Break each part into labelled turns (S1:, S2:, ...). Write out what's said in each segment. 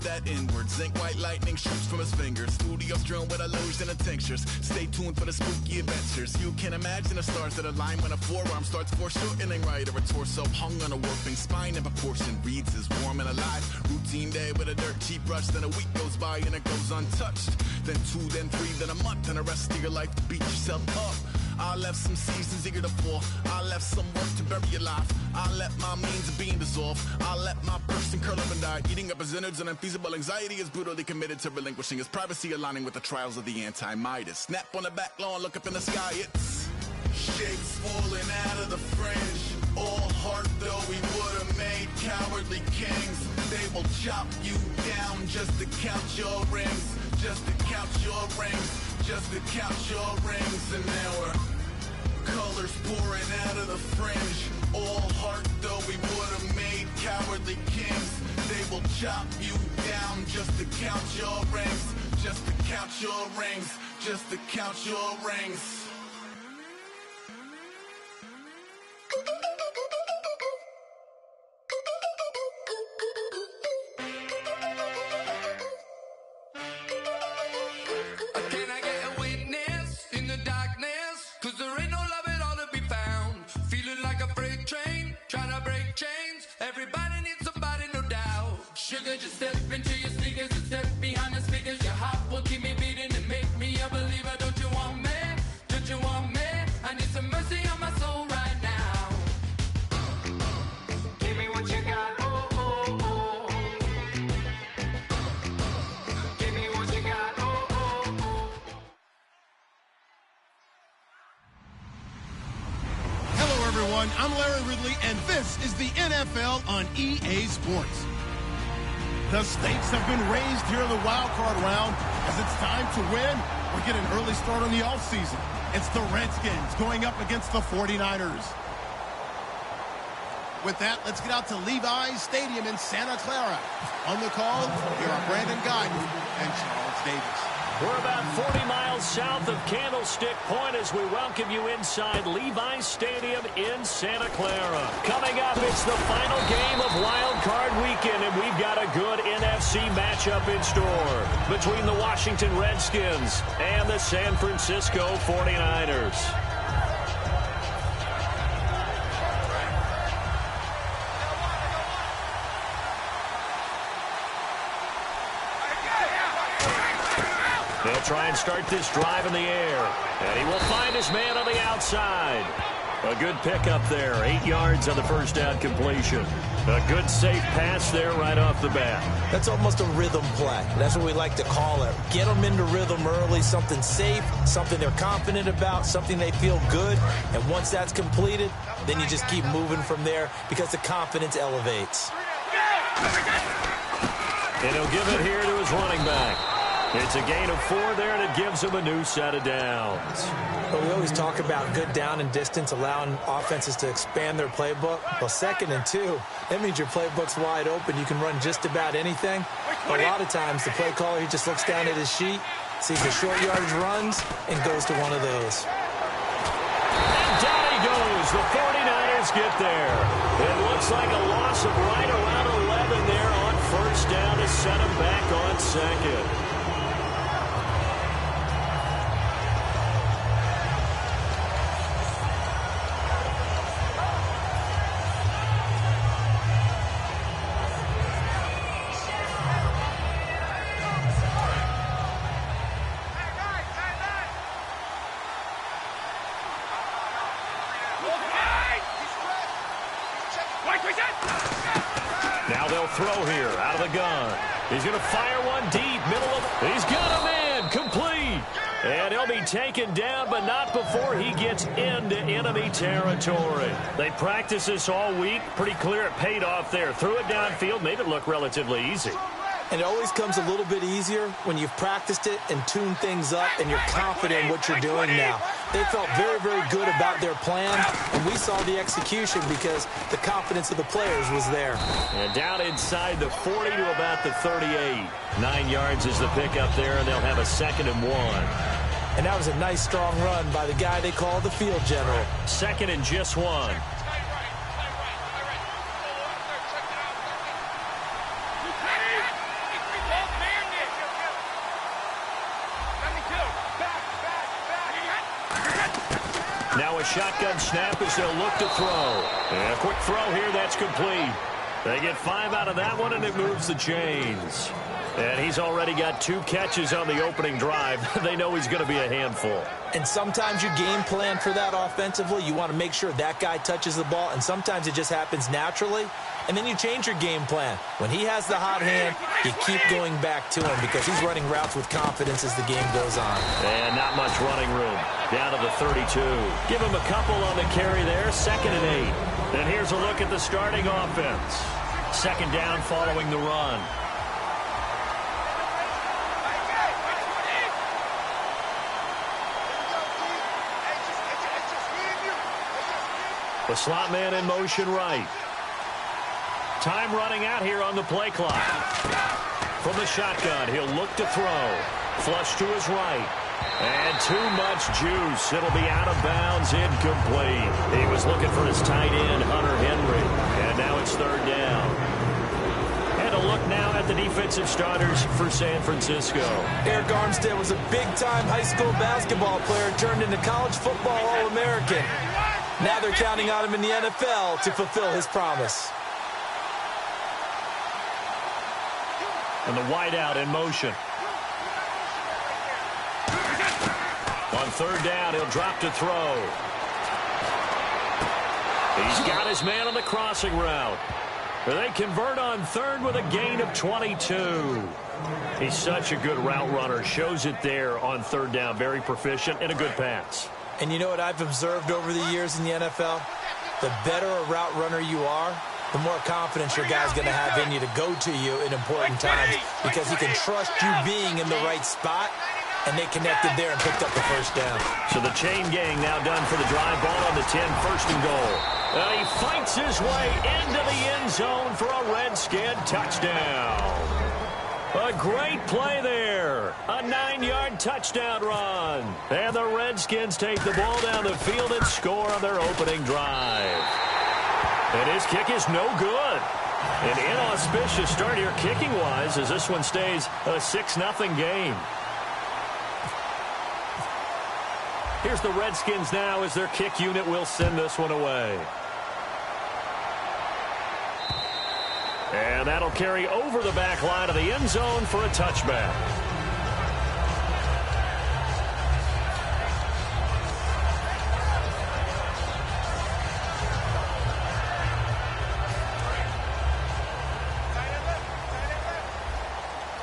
S1: that inward. Zinc white lightning shoots from his fingers. Studio strewn with illusion and tinctures. Stay tuned for the spooky adventures. You can imagine the stars that align when a forearm starts foreshortening right, or a torso hung on a warping spine in proportion. Reads as warm and alive. Routine day with a dirt cheap rush. Then a week goes by and it goes untouched. Then 2, then 3, then a month, and the rest of your life to beat yourself up. I left some seasons eager to fall. I left some work to bury alive. I let my means of being dissolve. I let my person curl up and die. Eating up his innards and unfeasible anxiety is brutally committed to relinquishing his privacy, aligning with the trials of the anti-Midas. Snap on the back lawn, look up in the sky, it's shapes falling out of the fringe. All heart though we would've made cowardly kings. They will chop you down just to count your rings. Just to count your rings. Just to count your rings. And now we're colors pouring out of the fringe. All heart though we would've made cowardly kings. They will chop you down just to count your rings. Just to count your rings. Just to count your rings.
S2: Just step into your sneakers and step behind the speakers. Your heart will keep me beating and make me a believer. Don't you want me? Don't you want me? I need some mercy on my soul right now. Give me what you got, oh, oh, oh. Give me what you got, oh, oh, oh.
S3: Hello, everyone. I'm Larry Ridley, and this is the NFL on EA Sports. The stakes have been raised here in the wild card round as it's time to win or get an early start on the offseason. It's the Redskins going up against the 49ers. With that, let's get out to Levi's Stadium in Santa Clara. On the call, here are Brandon Guyton and Charles Davis.
S4: We're about 40 miles south of Candlestick Point as we welcome you inside Levi's Stadium in Santa Clara. Coming up, it's the final game of Wild Card Weekend, and we've got a good NFC matchup in store between the Washington Redskins and the San Francisco 49ers. They'll try and start this drive in the air. And he will find his man on the outside. A good pickup there. 8 yards on the first down completion. A good safe pass there right off the bat.
S5: That's almost a rhythm play. That's what we like to call it. Get them into rhythm early, something safe, something they're confident about, something they feel good. And once that's completed, then you just keep moving from there because the confidence elevates.
S4: And he'll give it here to his running back. It's a gain of 4 there, and it gives him a new set of downs.
S5: Well, we always talk about good down and distance, allowing offenses to expand their playbook. Well, 2nd and 2, that means your playbook's wide open. You can run just about anything. A lot of times, the play caller, he just looks down at his sheet, sees the short yardage runs, and goes to one of those.
S4: And down he goes. The 49ers get there. It looks like a loss of right around 11 there on first down to set him back on second. Now they'll throw here out of the gun. He's going to fire one deep, middle of... He's got him in, complete. And he'll be taken down, but not before he gets into enemy territory. They practiced this all week. Pretty clear it paid off there. Threw it downfield, made it look relatively easy.
S5: And it always comes a little bit easier when you've practiced it and tuned things up and you're confident in what you're doing now. They felt very, very good about their plan, and we saw the execution because the confidence of the players was there.
S4: And down inside the 40 to about the 38. 9 yards is the pickup there, and they'll have a 2nd and 1.
S5: And that was a nice, strong run by the guy they call the field general.
S4: 2nd and just 1. a shotgun snap as they'll look to throw. And a quick throw here, that's complete. They get 5 out of that one, and it moves the chains. And he's already got 2 catches on the opening drive. They know he's going to be a handful.
S5: And sometimes you game plan for that offensively. You want to make sure that guy touches the ball, and sometimes it just happens naturally. And then you change your game plan. When he has the hot hand, you keep going back to him because he's running routes with confidence as the game goes on.
S4: And not much running room. Down to the 32. Give him a couple on the carry there. 2nd and 8. And here's a look at the starting offense. 2nd down following the run. The slot man in motion right. Time running out here on the play clock. From the shotgun, he'll look to throw. Flush to his right. And too much juice. It'll be out of bounds, incomplete. He was looking for his tight end, Hunter Henry. And now it's 3rd down. And a look now at the defensive starters for San Francisco.
S5: Eric Armstead was a big-time high school basketball player turned into college football All-American. Now they're counting on him in the NFL to fulfill his promise.
S4: And the wideout in motion. On 3rd down, he'll drop to throw. He's got his man on the crossing route. They convert on 3rd with a gain of 22. He's such a good route runner. Shows it there on 3rd down. Very proficient and a good pass.
S5: And you know what I've observed over the years in the NFL? The better a route runner you are, the more confidence your guy's going to have in you to go to you in important times because he can trust you being in the right spot, and they connected there and picked up the 1st down.
S4: So the chain gang now done for the drive. Ball on the 10, 1st and goal. He fights his way into the end zone for a Redskin touchdown. A great play there. A 9-yard touchdown run. And the Redskins take the ball down the field and score on their opening drive. And his kick is no good. An inauspicious start here kicking-wise as this one stays a 6-0 game. Here's the Redskins now as their kick unit will send this one away. And that'll carry over the back line of the end zone for a touchback.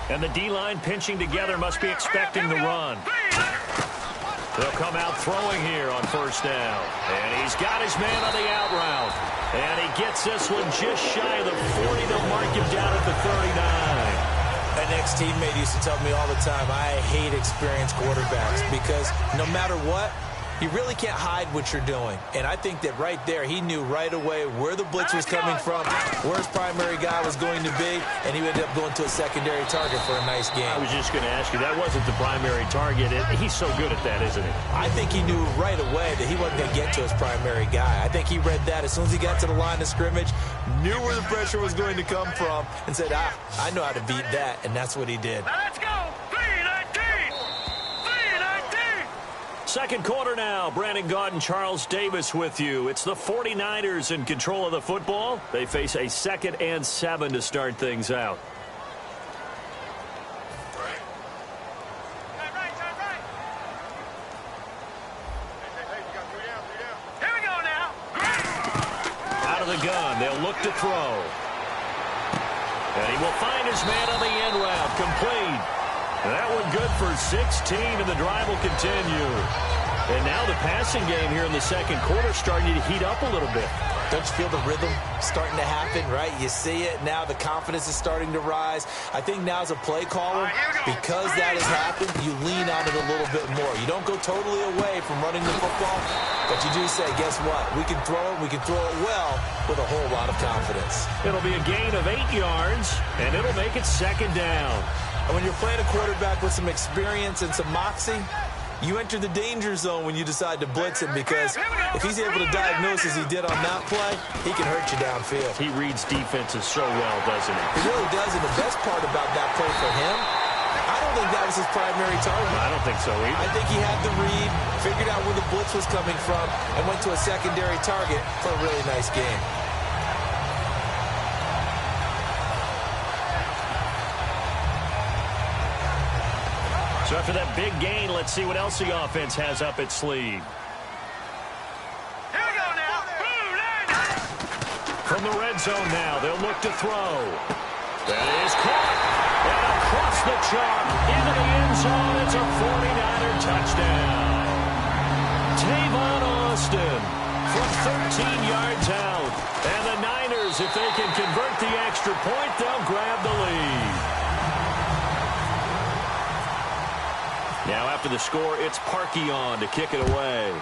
S4: And the D-line pinching together must be expecting the run. They'll come out throwing here on 1st down. And he's got his man on the out route. And he gets this one just shy of the 40. They'll mark him down at the 39.
S5: An ex-teammate used to tell me all the time, I hate experienced quarterbacks because no matter what, you really can't hide what you're doing. And I think that right there, he knew right away where the blitz was coming from, where his primary guy was going to be, and he ended up going to a secondary target for a nice game.
S4: I was just going to ask you, that wasn't the primary target. He's so good at that, isn't he?
S5: I think he knew right away that he wasn't going to get to his primary guy. I think he read that as soon as he got to the line of scrimmage, knew where the pressure was going to come from, and said, I know how to beat that, and that's what he did.
S2: Let's go! 3-19! 3-19!
S4: Second quarter now. Brandon Gaudin, Charles Davis with you. It's the 49ers in control of the football. They face a 2nd and 7 to start things out.
S2: Here we go now.
S4: Out of the gun. They'll look to throw. And he will find his man on the end route. Complete. That one good for 16, and the drive will continue. And now the passing game here in the second quarter starting to heat up a little bit.
S5: Don't you feel the rhythm starting to happen, right? You see it. Now the confidence is starting to rise. I think now as a play caller, because that has happened, you lean on it a little bit more. You don't go totally away from running the football, but you do say, guess what? We can throw it. We can throw it well with a whole lot of confidence.
S4: It'll be a gain of 8 yards, and it'll make it 2nd down.
S5: And when you're playing a quarterback with some experience and some moxie, you enter the danger zone when you decide to blitz him because if he's able to diagnose as he did on that play, he can hurt you downfield.
S4: He reads defenses so well, doesn't he?
S5: He really does, and the best part about that play for him, I don't don't think that was his primary target.
S4: I don't think so either.
S5: I think he had the read, figured out where the blitz was coming from, and went to a secondary target for a really nice game.
S4: So after that big gain, let's see what else the offense has up its sleeve.
S6: Here we go now.
S4: From the red zone now, they'll look to throw. That is caught. And across the chalk, into the end zone. It's a 49er touchdown. Tavon Austin from 13 yards out. And the Niners, if they can convert the extra point, they'll grab the lead. Now after the score, it's Parkey on to kick it away.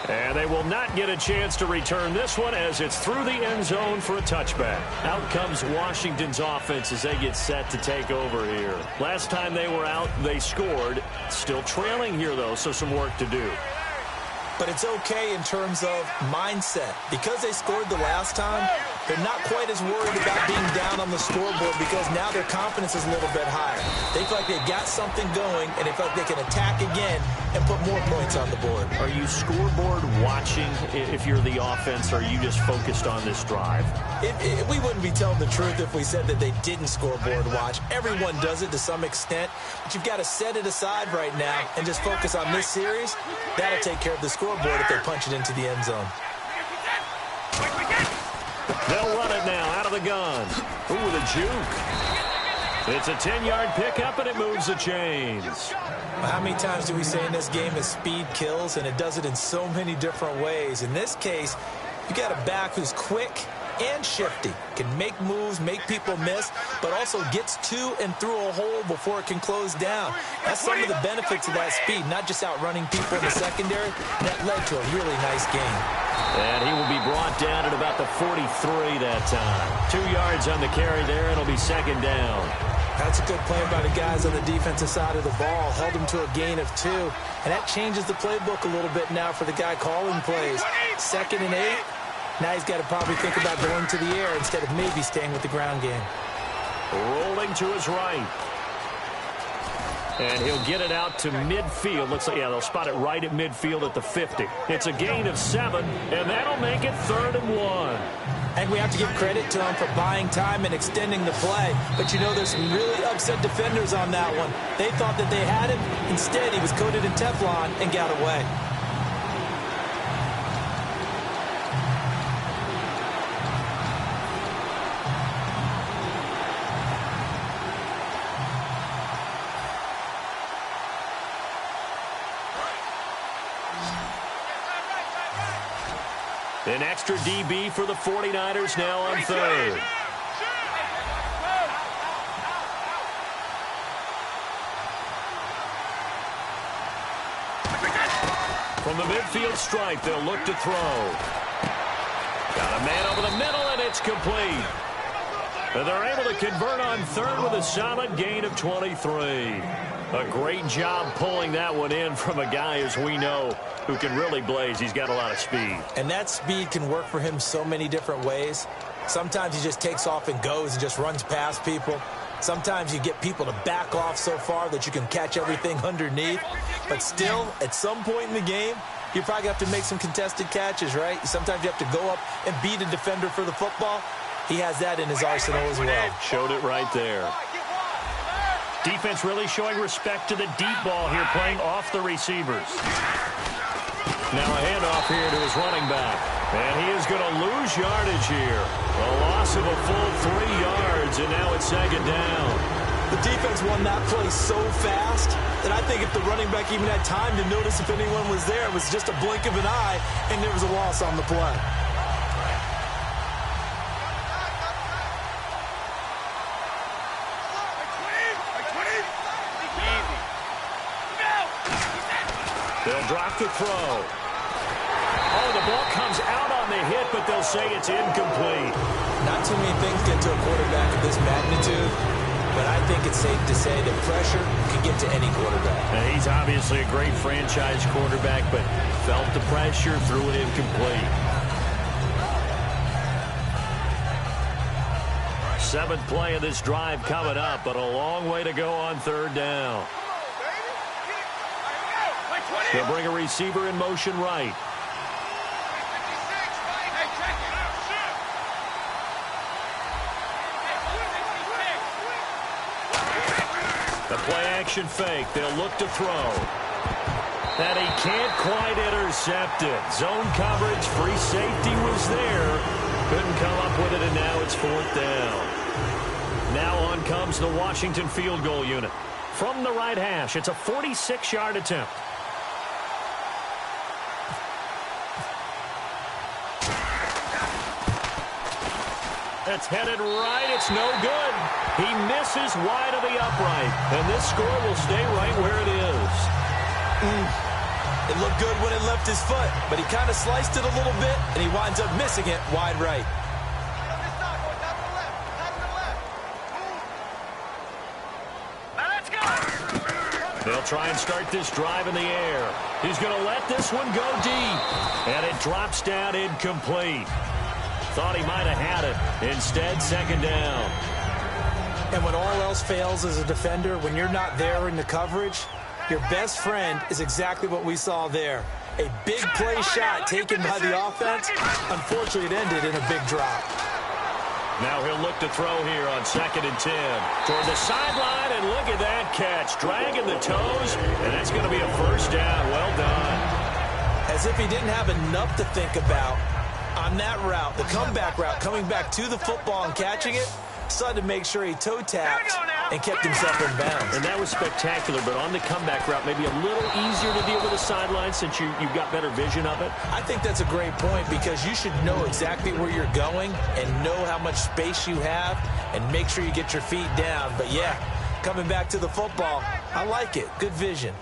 S4: And they will not get a chance to return this one as it's through the end zone for a touchback. Out comes Washington's offense as they get set to take over here. Last time they were out, they scored. Still trailing here, though, so some work to do.
S5: But it's okay in terms of mindset. Because they scored the last time, they're not quite as worried about being down on the scoreboard because now their confidence is a little bit higher. They feel like they've got something going, and they feel like they can attack again and put more points on the board.
S4: Are you scoreboard watching if you're the offense, or are you just focused on this drive?
S5: We wouldn't be telling the truth if we said that they didn't scoreboard watch. Everyone does it to some extent, but you've got to set it aside right now and just focus on this series. That'll take care of the scoreboard if they punch it into the end zone.
S4: They'll run it now out of the gun. Ooh, with a juke. It's a 10-yard pickup, and it moves the chains.
S5: How many times do we say in this game that speed kills, and it does it in so many different ways? In this case, you got a back who's quick and shifty, can make moves, make people miss, but also gets to and through a hole before it can close down. That's some of the benefits of that speed, not just outrunning people in the secondary. That led to a really nice game.
S4: And he will be brought down at about the 43 that time. 2 yards on the carry there. It'll be second down.
S5: That's a good play by the guys on the defensive side of the ball. Held him to a gain of 2. And that changes the playbook a little bit now for the guy calling plays. 2nd and 8. Now he's got to probably think about going to the air instead of maybe staying with the ground game.
S4: Rolling to his right. And he'll get it out to midfield. Looks like, yeah, they'll spot it right at midfield at the 50. It's a gain of 7, and that'll make it 3rd and 1.
S5: And we have to give credit to him for buying time and extending the play. But, you know, there's some really upset defenders on that one. They thought that they had him. Instead, he was coated in Teflon and got away.
S4: An extra DB for the 49ers now on 3rd. From the midfield stripe, they'll look to throw. Got a man over the middle, and it's complete. And they're able to convert on 3rd with a solid gain of 23. A great job pulling that one in from a guy, as we know, who can really blaze. He's got a lot of speed.
S5: And that speed can work for him so many different ways. Sometimes he just takes off and goes and just runs past people. Sometimes you get people to back off so far that you can catch everything underneath. But still, at some point in the game, you probably have to make some contested catches, right? Sometimes you have to go up and beat a defender for the football. He has that in his arsenal as well.
S4: Showed it right there. Defense really showing respect to the deep ball here, playing off the receivers. Now a handoff here to his running back. And he is going to lose yardage here. A loss of a full 3 yards, and now it's 2nd down.
S5: The defense won that play so fast that I think if the running back even had time to notice if anyone was there, it was just a blink of an eye, and there was a loss on the play.
S4: They'll drop the throw. Oh, the ball comes out on the hit, but they'll say it's incomplete.
S5: Not too many things get to a quarterback of this magnitude, but I think it's safe to say that pressure can get to any quarterback.
S4: And he's obviously a great franchise quarterback, but felt the pressure, threw it incomplete. Seventh play of this drive coming up, but a long way to go on third down. They'll bring a receiver in motion right. The play-action fake. They'll look to throw. And he can't quite intercept it. Zone coverage, free safety was there. Couldn't come up with it, and now it's fourth down. Now on comes the Washington field goal unit. From the right hash, it's a 46-yard attempt. It's headed right. It's no good. He misses wide of the upright. And this score will stay right where it is.
S5: It looked good when it left his foot, but he kind of sliced it a little bit, and he winds up missing it wide right.
S4: They'll try and start this drive in the air. He's going to let this one go deep. And it drops down incomplete. Thought he might have had it. Instead, second down.
S5: And when all else fails as a defender, when you're not there in the coverage, your best friend is exactly what we saw there. A big play shot taken by the offense. Unfortunately, it ended in a big drop.
S4: Now he'll look to throw here on 2nd and 10. Toward the sideline, and look at that catch. Dragging the toes, and that's going to be a first down. Well done.
S5: As if he didn't have enough to think about on that route, the comeback route, coming back to the football and catching it, decided to make sure he toe tapped and kept himself in bounds.
S4: And that was spectacular, but on the comeback route, maybe a little easier to deal with the sideline since you've got better vision of it.
S5: I think that's a great point because you should know exactly where you're going and know how much space you have and make sure you get your feet down. But yeah, coming back to the football, I like it. Good vision.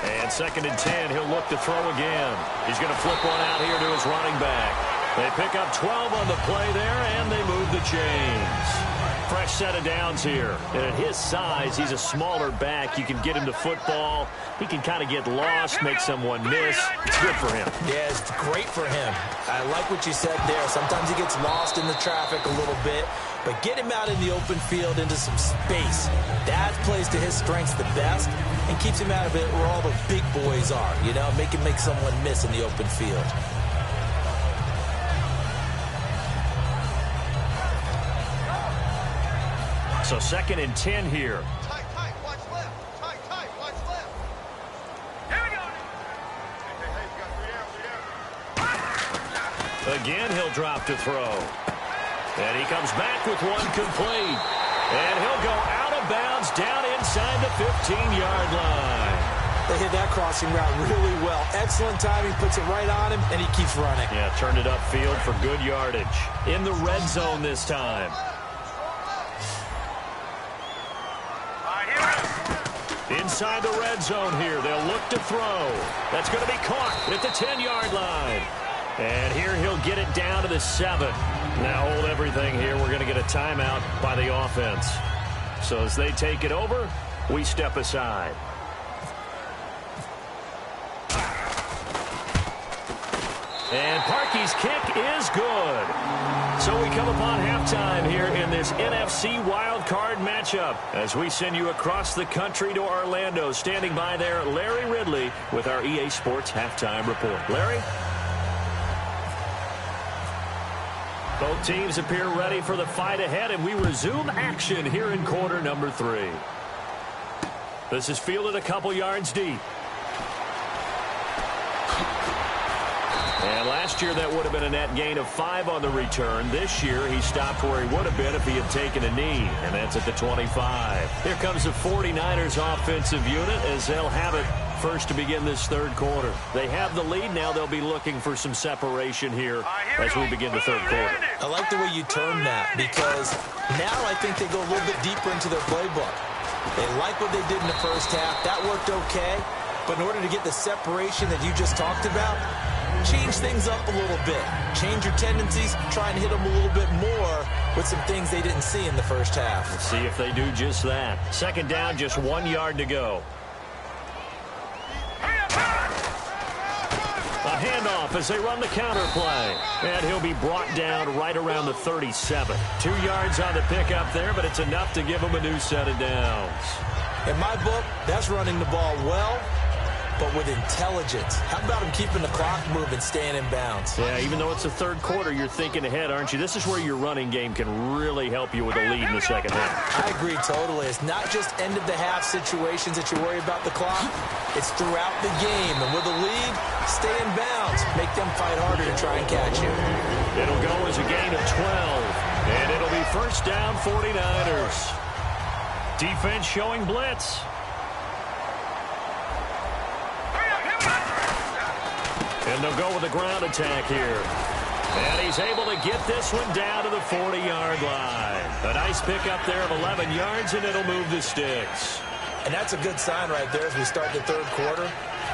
S4: And 2nd and 10, he'll look to throw again. He's going to flip one out here to his running back. They pick up 12 on the play there, and they move the chains. Fresh set of downs here. And at his size, he's a smaller back. You can get him to football. He can kind of get lost, make someone miss. It's good for him.
S5: Yeah, it's great for him. I like what you said there. Sometimes he gets lost in the traffic a little bit, but get him out in the open field into some space. That plays to his strengths the best and keeps him out of it where all the big boys are, you know, make someone miss in the open field.
S4: So 2nd and 10 here.
S6: Tight, watch left. Tight, watch left. Here we go. Hey, you got 3 down.
S4: Again, he'll drop to throw. And he comes back with one complete. And he'll go out of bounds down inside the 15-yard line.
S5: They hit that crossing route really well. Excellent timing, puts it right on him, and he keeps running.
S4: Yeah, turned it upfield for good yardage. In the red zone this time. Inside the red zone here. They'll look to throw. That's going to be caught at the 10-yard line. And here he'll get it down to the 7. Now hold everything here. We're going to get a timeout by the offense. So as they take it over, we step aside. And Parkey's kick is good. So we come upon halftime here in this NFC wildcard matchup as we send you across the country to Orlando. Standing by there, Larry Ridley with our EA Sports Halftime Report. Larry? Both teams appear ready for the fight ahead, and we resume action here in quarter number 3. This is fielded a couple yards deep. And last year, that would have been a net gain of 5 on the return. This year, he stopped where he would have been if he had taken a knee, and that's at the 25. Here comes the 49ers offensive unit as they'll have it first to begin this third quarter. They have the lead. Now they'll be looking for some separation here as we begin the third quarter.
S5: I like the way you term that because now I think they go a little bit deeper into their playbook. They like what they did in the first half. That worked okay. But in order to get the separation that you just talked about, change things up a little bit. Change your tendencies, try and hit them a little bit more with some things they didn't see in the first half.
S4: Let's see if they do just that. Second down, just 1 yard to go. A handoff as they run the counter play. And he'll be brought down right around the 37. 2 yards on the pickup there, but it's enough to give him a new set of downs.
S5: In my book, that's running the ball well, but with intelligence. How about him keeping the clock moving, staying in bounds?
S4: Yeah, even though it's the third quarter, you're thinking ahead, aren't you? This is where your running game can really help you with a lead in the second half.
S5: I agree totally. It's not just end-of-the-half situations that you worry about the clock. It's throughout the game. And with a lead, stay in bounds. Make them fight harder to try and catch you.
S4: It'll go as a gain of 12. And it'll be first down 49ers. Defense showing blitz. And they'll go with the ground attack here. And he's able to get this one down to the 40-yard line. A nice pickup there of 11 yards, and it'll move the sticks.
S5: And that's a good sign right there as we start the third quarter.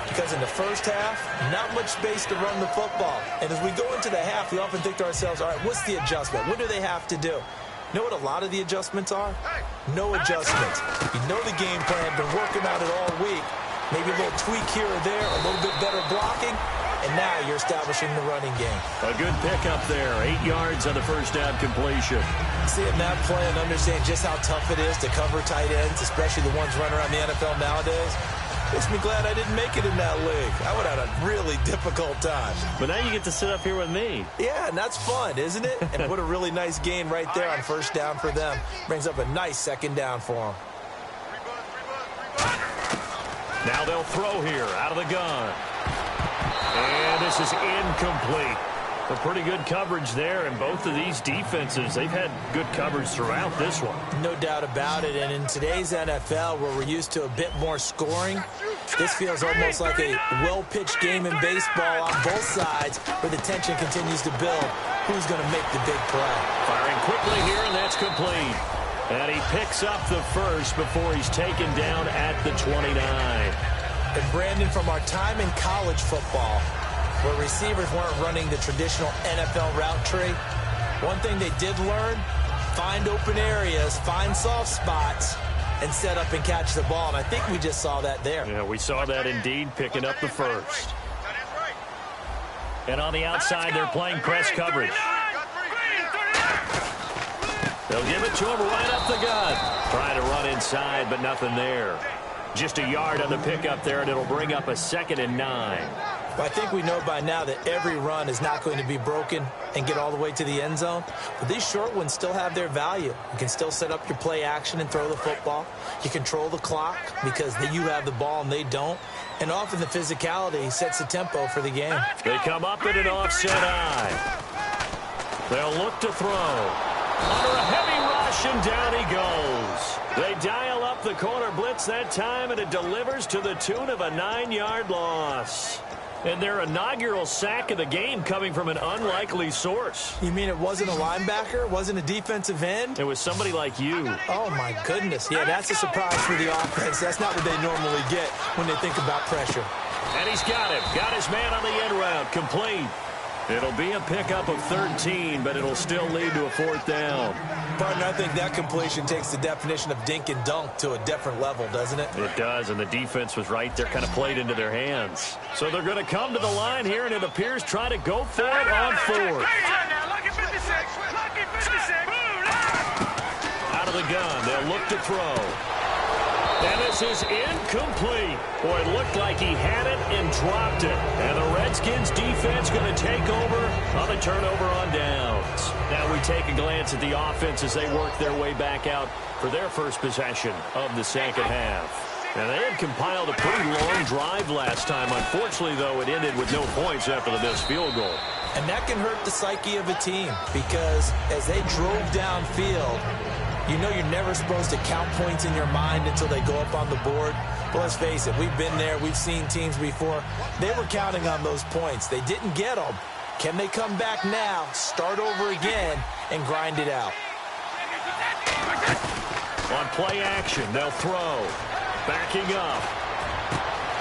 S5: Because in the first half, not much space to run the football. And as we go into the half, we often think to ourselves, all right, what's the adjustment? What do they have to do? You know what a lot of the adjustments are? No adjustments. You know the game plan, been working on it all week. Maybe a little tweak here or there, a little bit better blocking. And now you're establishing the running game.
S4: A good pickup there. 8 yards on the first down completion.
S5: Seeing that play and understand just how tough it is to cover tight ends, especially the ones running around the NFL nowadays, makes me glad I didn't make it in that league. I would have had a really difficult time.
S4: But now you get to sit up here with me.
S5: Yeah, and that's fun, isn't it? And what a really nice gain right there on first down for them. Brings up a nice second down for them.
S4: Now they'll throw here out of the gun. And this is incomplete. A pretty good coverage there, and both of these defenses, they've had good coverage throughout this one.
S5: No doubt about it, and in today's NFL, where we're used to a bit more scoring, this feels almost like a well-pitched game in baseball on both sides, where the tension continues to build. Who's going to make the big play?
S4: Firing quickly here, and that's complete. And he picks up the first before he's taken down at the 29.
S5: And Brandon, from our time in college football, where receivers weren't running the traditional NFL route tree, one thing they did learn, find open areas, find soft spots, and set up and catch the ball. And I think we just saw that there.
S4: Yeah, we saw that indeed, picking up the first. And on the outside, they're playing press coverage. They'll give it to him right up the gut. Trying to run inside, but nothing there. Just a yard on the pickup there, and it'll bring up a 2nd and 9.
S5: Well, I think we know by now that every run is not going to be broken and get all the way to the end zone. But these short ones still have their value. You can still set up your play action and throw the football. You control the clock because you have the ball and they don't. And often the physicality sets the tempo for the game.
S4: They come up in an offset eye. They'll look to throw. Under a heavy rush, and down he goes. They dial up the corner blitz that time, and it delivers to the tune of a 9-yard loss. And their inaugural sack of the game coming from an unlikely source.
S5: You mean it wasn't a linebacker? It wasn't a defensive end?
S4: It was somebody like you.
S5: Oh, my goodness. Yeah, that's a surprise for the offense. That's not what they normally get when they think about pressure.
S4: And he's got him. Got his man on the end route. Complete. It'll be a pickup of 13, but it'll still lead to a 4th down.
S5: Partner, I think that completion takes the definition of dink and dunk to a different level, doesn't it?
S4: It does, and the defense was right there, kind of played into their hands. So they're going to come to the line here, and it appears try to go for it on 4th. Out of the gun, they'll look to throw. And this is incomplete. Boy, it looked like he had it and dropped it. And the Redskins defense going to take over on the turnover on downs. Now we take a glance at the offense as they work their way back out for their first possession of the second half. And they had compiled a pretty long drive last time. Unfortunately, though, it ended with no points after the missed field goal.
S5: And that can hurt the psyche of a team because as they drove downfield, you know you're never supposed to count points in your mind until they go up on the board. But let's face it, we've been there. We've seen teams before. They were counting on those points. They didn't get them. Can they come back now, start over again, and grind it out?
S4: On play action, they'll throw. Backing up.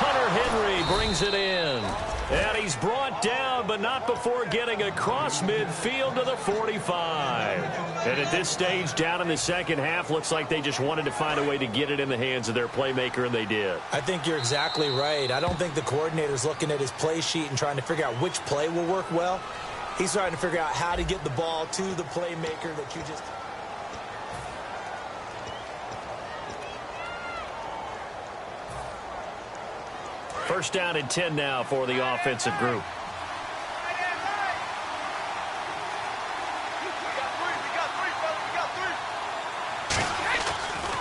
S4: Hunter Henry brings it in. And he's brought down, but not before getting across midfield to the 45. And at this stage, down in the second half, looks like they just wanted to find a way to get it in the hands of their playmaker, and they did.
S5: I think you're exactly right. I don't think the coordinator's looking at his play sheet and trying to figure out which play will work well. He's trying to figure out how to get the ball to the playmaker that you just...
S4: First down and 10 now for the offensive group.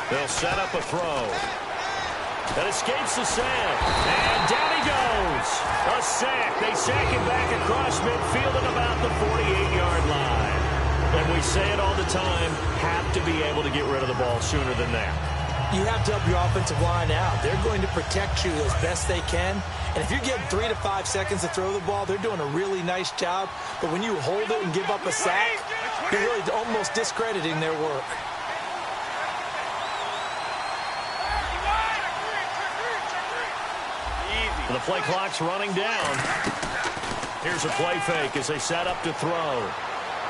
S4: They'll set up a throw. That escapes the sack. And down he goes. A sack. They sack him back across midfield at about the 48-yard line. And we say it all the time, have to be able to get rid of the ball sooner than that.
S5: You have to help your offensive line out. They're going to protect you as best they can. And if you're getting 3 to 5 seconds to throw the ball, they're doing a really nice job. But when you hold it and give up a sack, you're really almost discrediting their work.
S4: The play clock's running down. Here's a play fake as they set up to throw.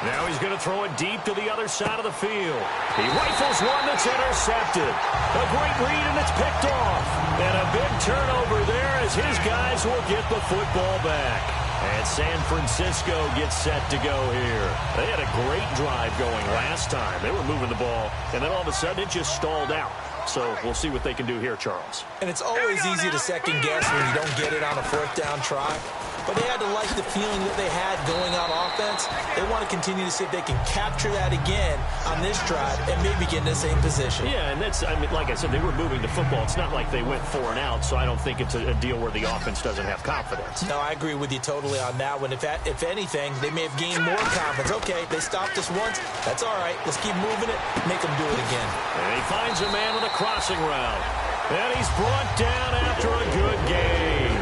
S4: Now he's going to throw it deep to the other side of the field. He rifles one that's intercepted. A great read, and it's picked off. And a big turnover there as his guys will get the football back. And San Francisco gets set to go here. They had a great drive going last time. They were moving the ball, and then all of a sudden it just stalled out. So we'll see what they can do here, Charles.
S5: And it's always easy to second guess when you don't get it on a fourth down try. But they had to like the feeling that they had going on offense. They want to continue to see if they can capture that again on this drive and maybe get in the same position.
S4: Yeah, and that's, I mean, like I said, they were moving the football. It's not like they went 4 and out, so I don't think it's a deal where the offense doesn't have confidence.
S5: No, I agree with you totally on that one. If anything, they may have gained more confidence. Okay, they stopped us once. That's all right. Let's keep moving it. Make them do it again.
S4: And he finds a man with a crossing route. And he's brought down after a good game.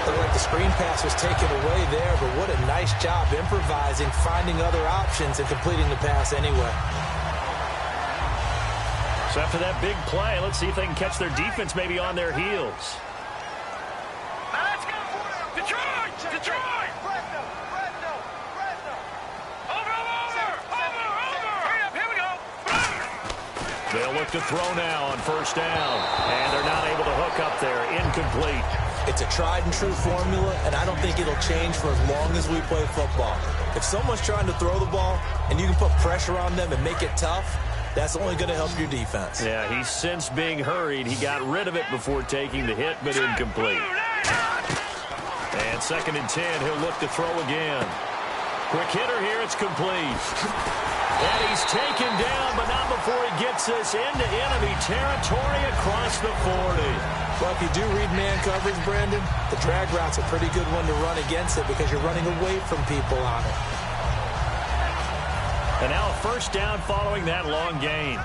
S5: Looked like the screen pass was taken away there, but what a nice job improvising, finding other options, and completing the pass anyway.
S4: So after that big play, let's see if they can catch their defense maybe on their heels.
S6: Let's go! Detroit! Detroit!
S4: They'll look to throw now on first down. And they're not able to hook up there. Incomplete.
S5: It's a tried-and-true formula, and I don't think it'll change for as long as we play football. If someone's trying to throw the ball and you can put pressure on them and make it tough, that's only going to help your defense.
S4: Yeah, he's since being hurried. He got rid of it before taking the hit, but incomplete. And 2nd and 10, he'll look to throw again. Quick hitter here, it's complete. And he's taken down, but not before he gets us into enemy territory across the 40.
S5: Well, if you do read man coverage, Brandon, the drag route's a pretty good one to run against it because you're running away from people on it.
S4: And now a first down following that long gain.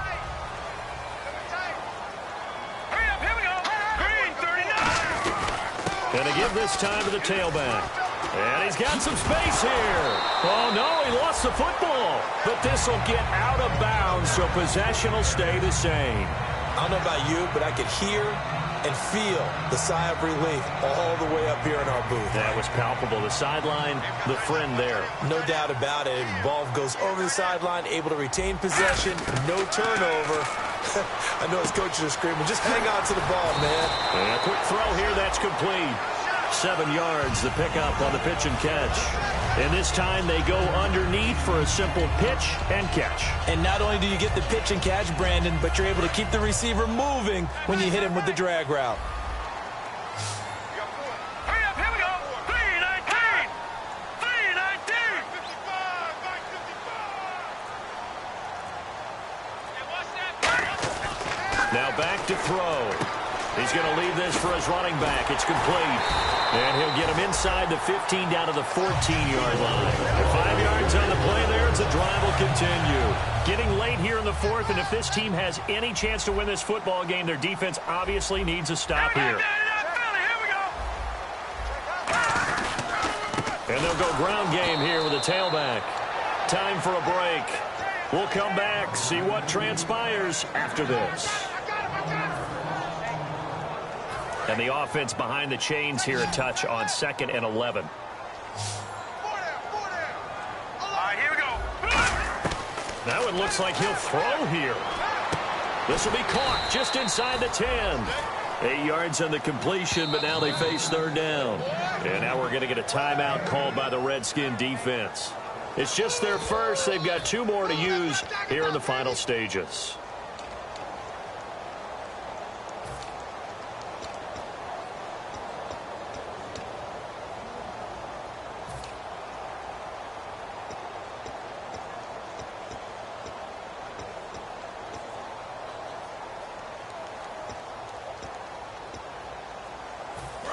S6: Hurry up, here we go! Green, 39!
S4: And they give this time to the tailback. And he's got some space here. Oh, no, he lost the football. But this will get out of bounds, so possession will stay the same.
S5: I don't know about you, but I could hear and feel the sigh of relief all the way up here in our booth.
S4: That was palpable. The sideline, the friend there.
S5: No doubt about it. Ball goes over the sideline, able to retain possession, no turnover. I know his coaches are screaming, just hang on to the ball, man.
S4: And a quick throw here, that's complete. 7 yards, the pickup on the pitch and catch. And this time they go underneath for a simple pitch and catch.
S5: And not only do you get the pitch and catch, Brandon, but you're able to keep the receiver moving when you hit him with the drag route.
S6: Hurry up, here we go! 319! 319!
S4: Now back to throw. He's going to leave this for his running back. It's complete. And he'll get him inside the 15 down to the 14-yard line. 5 yards on the play there as the drive will continue. Getting late here in the 4th, and if this team has any chance to win this football game, their defense obviously needs a stop here. And they'll go ground game here with a tailback. Time for a break. We'll come back, see what transpires after this. And the offense behind the chains here a touch on 2nd and 11.
S6: Here we go.
S4: Now it looks like he'll throw here. This will be caught just inside the 10. 8 yards on the completion, but now they face 3rd down. And now we're going to get a timeout called by the Redskin defense. It's just their first. They've got 2 more to use here in the final stages.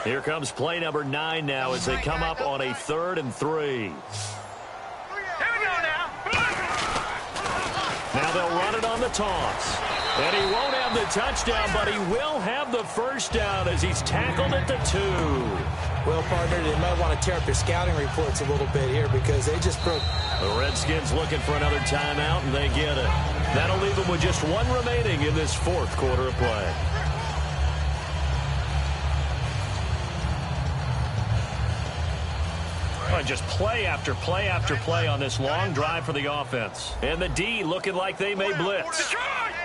S4: Here comes play number 9 now as they come up on a 3rd and 3.
S6: Here we go now.
S4: Now they'll run it on the toss. And he won't have the touchdown, but he will have the first down as he's tackled at the 2.
S5: Well, partner, they might want to tear up their scouting reports a little bit here because they just broke.
S4: The Redskins looking for another timeout, and they get it. That'll leave them with just 1 remaining in this 4th quarter of play. Just play after play after play on this long drive for the offense. And the D looking like they may blitz.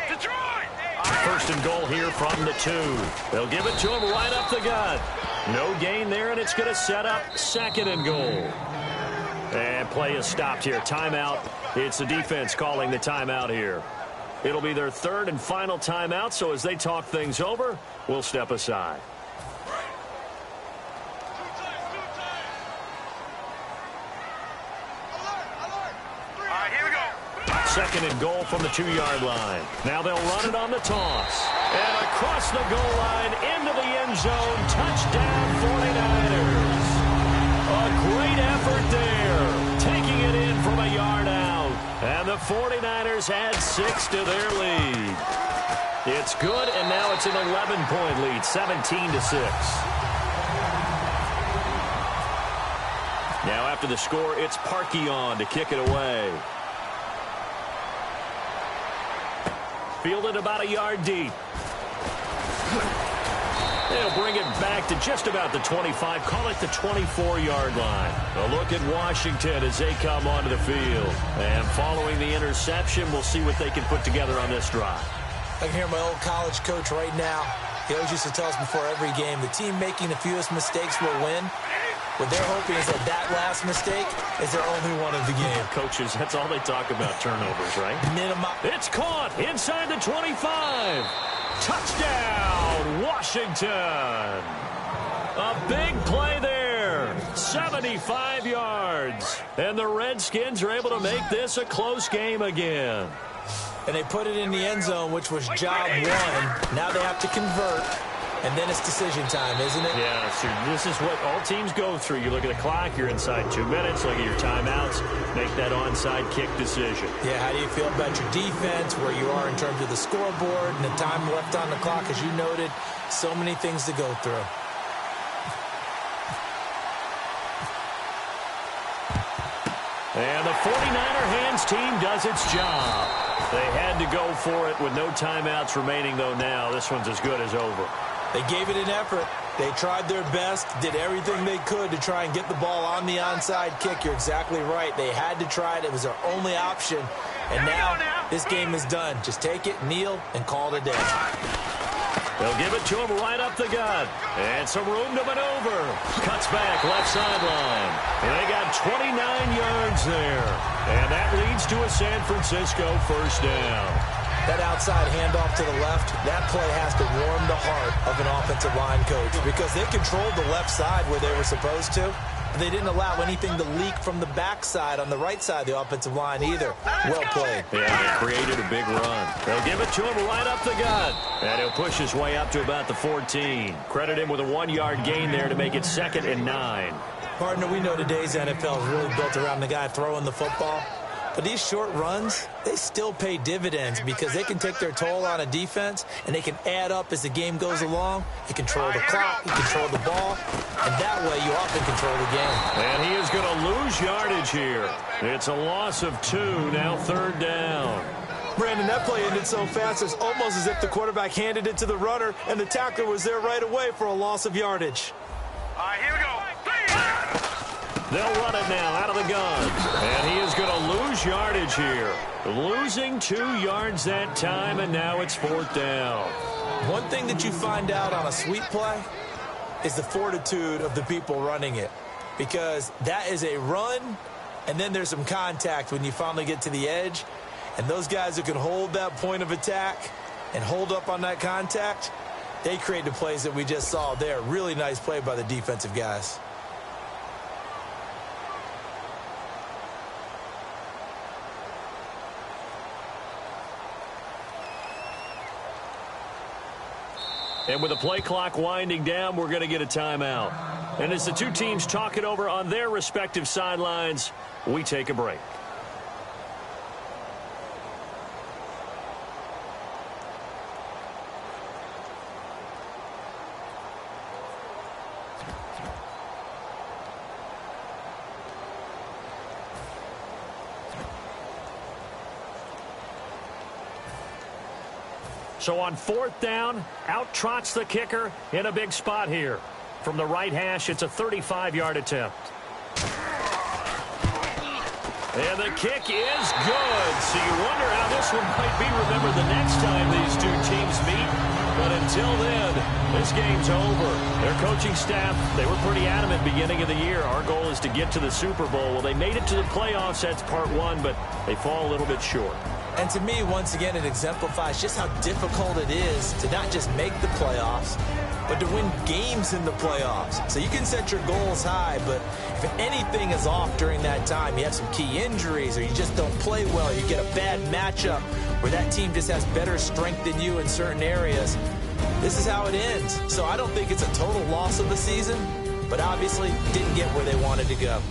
S6: Detroit!
S4: 1st and goal here from the 2. They'll give it to him right up the gut. No gain there, and it's going to set up 2nd and goal. And play is stopped here. Timeout. It's the defense calling the timeout here. It'll be their 3rd and final timeout, so as they talk things over, we'll step aside.
S6: Here we go.
S4: 2nd and goal from the 2-yard line. Now they'll run it on the toss. And across the goal line into the end zone. Touchdown 49ers. A great effort there. Taking it in from a yard out. And the 49ers add 6 to their lead. It's good, and now it's an 11-point lead, 17-6. Now after the score, it's Parkey on to kick it away. Fielded about a yard deep. They'll bring it back to just about the 25. Call it the 24-yard line. A look at Washington as they come onto the field. And following the interception, we'll see what they can put together on this drive.
S5: I can hear my old college coach right now. He always used to tell us before every game, the team making the fewest mistakes will win. What they're hoping is that last mistake is their only one of the game.
S4: Coaches, that's all they talk about, turnovers, right?
S5: Minimum.
S4: It's caught inside the 25. Touchdown, Washington. A big play there. 75 yards. And the Redskins are able to make this a close game again.
S5: And they put it in the end zone, which was job 1. Now they have to convert. And then it's decision time, isn't it?
S4: Yeah, so this is what all teams go through. You look at the clock, you're inside 2 minutes, look at your timeouts, make that onside kick decision.
S5: Yeah, how do you feel about your defense, where you are in terms of the scoreboard, and the time left on the clock, as you noted, so many things to go through.
S4: And the 49er hands team does its job. They had to go for it with no timeouts remaining, though now this one's as good as over.
S5: They gave it an effort. They tried their best, did everything they could to try and get the ball on the onside kick. You're exactly right. They had to try it. It was their only option. And now this game is done. Just take it, kneel, and call it a day.
S4: They'll give it to him right up the gut. And some room to maneuver. Cuts back, left sideline. And they got 29 yards there. And that leads to a San Francisco first down.
S5: That outside handoff to the left, that play has to warm the heart of an offensive line coach because they controlled the left side where they were supposed to. They didn't allow anything to leak from the backside on the right side of the offensive line either. Well played.
S4: Yeah, they created a big run. They'll give it to him right up the gut. And he'll push his way up to about the 14. Credit him with a 1-yard gain there to make it 2nd and 9.
S5: Partner, we know today's NFL is really built around the guy throwing the football. But these short runs, they still pay dividends because they can take their toll on a defense and they can add up as the game goes along. You control the clock, you control the ball, and that way you often control the game.
S4: And he is going to lose yardage here. It's a loss of 2, now 3rd down.
S5: Brandon, that play ended so fast, it's almost as if the quarterback handed it to the runner, and the tackler was there right away for a loss of yardage.
S6: All right, here we go.
S4: They'll run it now out of the gun. And he is going to lose yardage here. Losing 2 yards that time, and now it's 4th down.
S5: One thing that you find out on a sweep play is the fortitude of the people running it. Because that is a run, and then there's some contact when you finally get to the edge. And those guys who can hold that point of attack and hold up on that contact, they create the plays that we just saw there. Really nice play by the defensive guys.
S4: And with the play clock winding down, we're going to get a timeout. And as the two teams talk it over on their respective sidelines, we take a break. So on 4th down, out trots the kicker in a big spot here. From the right hash, it's a 35-yard attempt. And the kick is good. So you wonder how this one might be remembered the next time these two teams meet. But until then, this game's over. Their coaching staff, they were pretty adamant beginning of the year. Our goal is to get to the Super Bowl. Well, they made it to the playoffs. That's part 1, but they fall a little bit short.
S5: And to me, once again, it exemplifies just how difficult it is to not just make the playoffs, but to win games in the playoffs. So you can set your goals high, but if anything is off during that time, you have some key injuries or you just don't play well, you get a bad matchup where that team just has better strength than you in certain areas, this is how it ends. So I don't think it's a total loss of the season, but obviously didn't get where they wanted to go.